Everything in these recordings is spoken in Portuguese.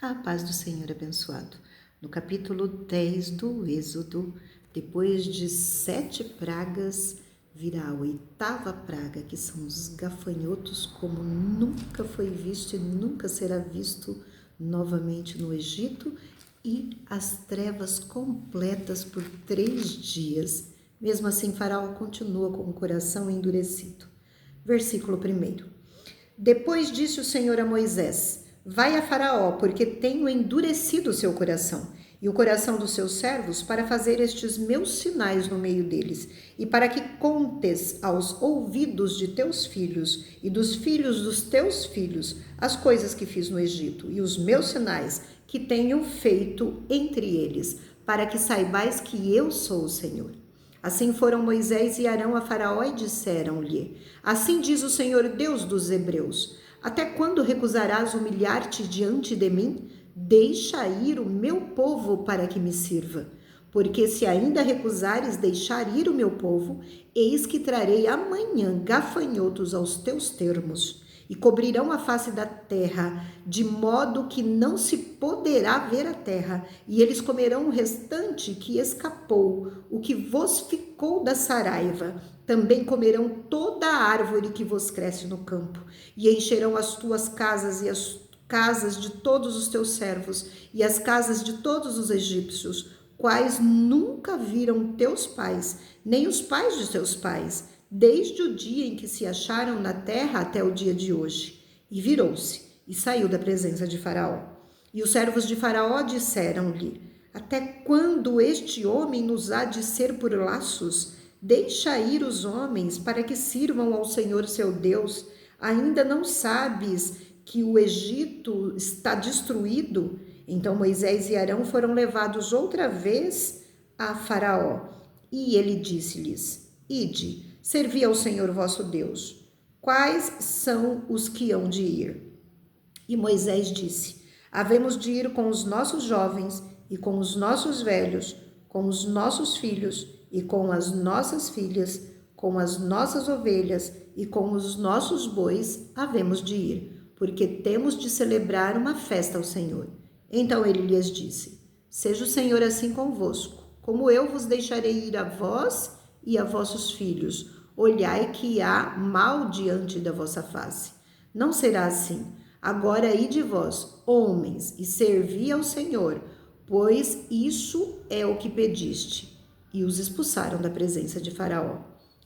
A paz do Senhor abençoado. No capítulo 10 do Êxodo, depois de 7 pragas, virá a 8ª praga, que são os gafanhotos, como nunca foi visto e nunca será visto novamente no Egito, e as trevas completas por 3 dias. Mesmo assim, Faraó continua com o coração endurecido. Versículo 1. Depois disse o Senhor a Moisés: Vai a Faraó, porque tenho endurecido o seu coração e o coração dos seus servos para fazer estes meus sinais no meio deles, e para que contes aos ouvidos de teus filhos e dos filhos dos teus filhos as coisas que fiz no Egito e os meus sinais que tenho feito entre eles, para que saibais que eu sou o Senhor. Assim foram Moisés e Arão a Faraó e disseram-lhe: Assim diz o Senhor Deus dos Hebreus: Até quando recusarás humilhar-te diante de mim? Deixa ir o meu povo para que me sirva. Porque se ainda recusares deixar ir o meu povo, eis que trarei amanhã gafanhotos aos teus termos, e cobrirão a face da terra, de modo que não se poderá ver a terra, e eles comerão o restante que escapou, o que vos ficou da saraiva. Também comerão toda a árvore que vos cresce no campo, e encherão as tuas casas e as casas de todos os teus servos, e as casas de todos os egípcios, quais nunca viram teus pais, nem os pais de teus pais, desde o dia em que se acharam na terra até o dia de hoje. E virou-se e saiu da presença de Faraó. E os servos de Faraó disseram-lhe: Até quando este homem nos há de ser por laços? Deixa ir os homens para que sirvam ao Senhor seu Deus. Ainda não sabes que o Egito está destruído? Então Moisés e Arão foram levados outra vez a Faraó. E ele disse-lhes: Ide, servi ao Senhor vosso Deus. Quais são os que hão de ir? E Moisés disse: Havemos de ir com os nossos jovens e com os nossos velhos, com os nossos filhos e com as nossas filhas, com as nossas ovelhas e com os nossos bois havemos de ir, porque temos de celebrar uma festa ao Senhor. Então ele lhes disse: Seja o Senhor assim convosco, como eu vos deixarei ir a vós e a vossos filhos. Olhai que há mal diante da vossa face. Não será assim. Agora ide vós, homens, e servi ao Senhor, pois isso é o que pediste. E os expulsaram da presença de Faraó.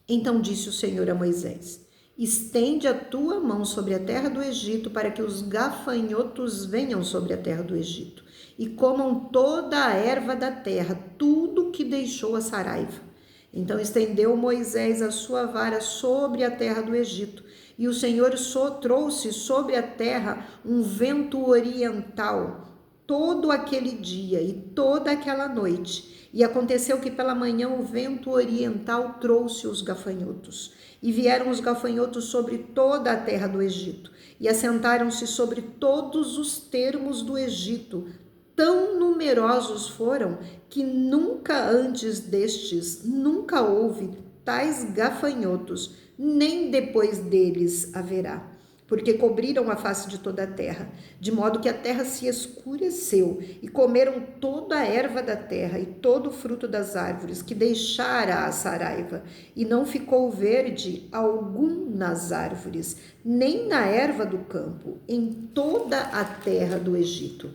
Então disse o Senhor a Moisés: Estende a tua mão sobre a terra do Egito, para que os gafanhotos venham sobre a terra do Egito, e comam toda a erva da terra, tudo que deixou a saraiva. Então estendeu Moisés a sua vara sobre a terra do Egito, e o Senhor trouxe sobre a terra um vento oriental, todo aquele dia e toda aquela noite. E aconteceu que pela manhã o vento oriental trouxe os gafanhotos. E vieram os gafanhotos sobre toda a terra do Egito, e assentaram-se sobre todos os termos do Egito. Tão numerosos foram que nunca antes destes, nunca houve tais gafanhotos, nem depois deles haverá, porque cobriram a face de toda a terra, de modo que a terra se escureceu, e comeram toda a erva da terra e todo o fruto das árvores que deixara a saraiva, e não ficou verde algum nas árvores, nem na erva do campo, em toda a terra do Egito.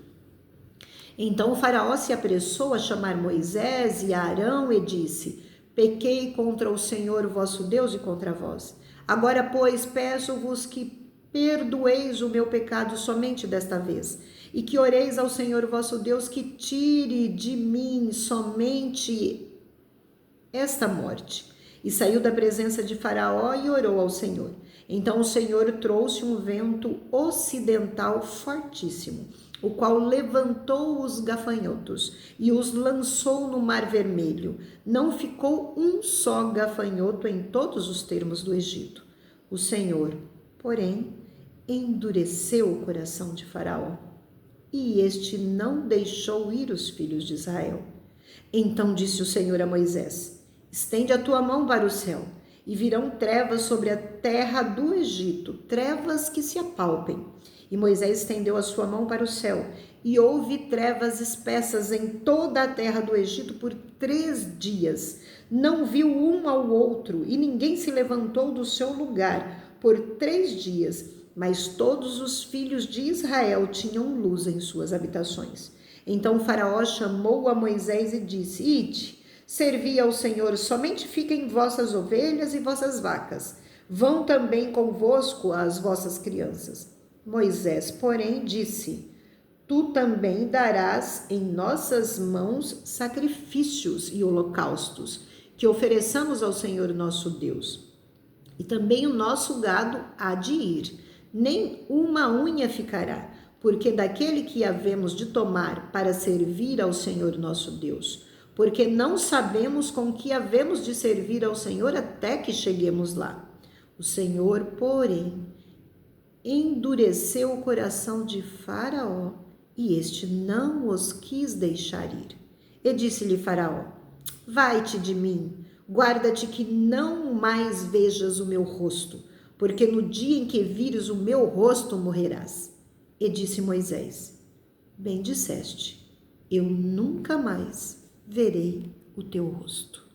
Então o Faraó se apressou a chamar Moisés e Arão e disse: Pequei contra o Senhor vosso Deus e contra vós. Agora, pois, peço-vos que perdoeis o meu pecado somente desta vez, e que oreis ao Senhor vosso Deus que tire de mim somente esta morte. E saiu da presença de Faraó e orou ao Senhor. Então o Senhor trouxe um vento ocidental fortíssimo, o qual levantou os gafanhotos e os lançou no Mar Vermelho. Não ficou um só gafanhoto em todos os termos do Egito. O Senhor, porém, endureceu o coração de Faraó, e este não deixou ir os filhos de Israel. Então disse o Senhor a Moisés: Estende a tua mão para o céu, e virão trevas sobre a terra do Egito, trevas que se apalpem, E Moisés estendeu a sua mão para o céu, e houve trevas espessas em toda a terra do Egito por 3 dias. Não viu um ao outro, e ninguém se levantou do seu lugar por 3 dias. Mas todos os filhos de Israel tinham luz em suas habitações. Então Faraó chamou a Moisés e disse: Ide, servi ao Senhor, somente fiquem vossas ovelhas e vossas vacas. Vão também convosco as vossas crianças. Moisés, porém, disse: Tu também darás em nossas mãos sacrifícios e holocaustos, que ofereçamos ao Senhor nosso Deus. E também o nosso gado há de ir, nem uma unha ficará, porque daquele que havemos de tomar para servir ao Senhor nosso Deus, porque não sabemos com que havemos de servir ao Senhor até que cheguemos lá. O Senhor, porém, endureceu o coração de Faraó, e este não os quis deixar ir. E disse-lhe Faraó: Vai-te de mim, guarda-te que não mais vejas o meu rosto, porque no dia em que vires o meu rosto morrerás. E disse Moisés: Bem disseste, eu nunca mais verei o teu rosto.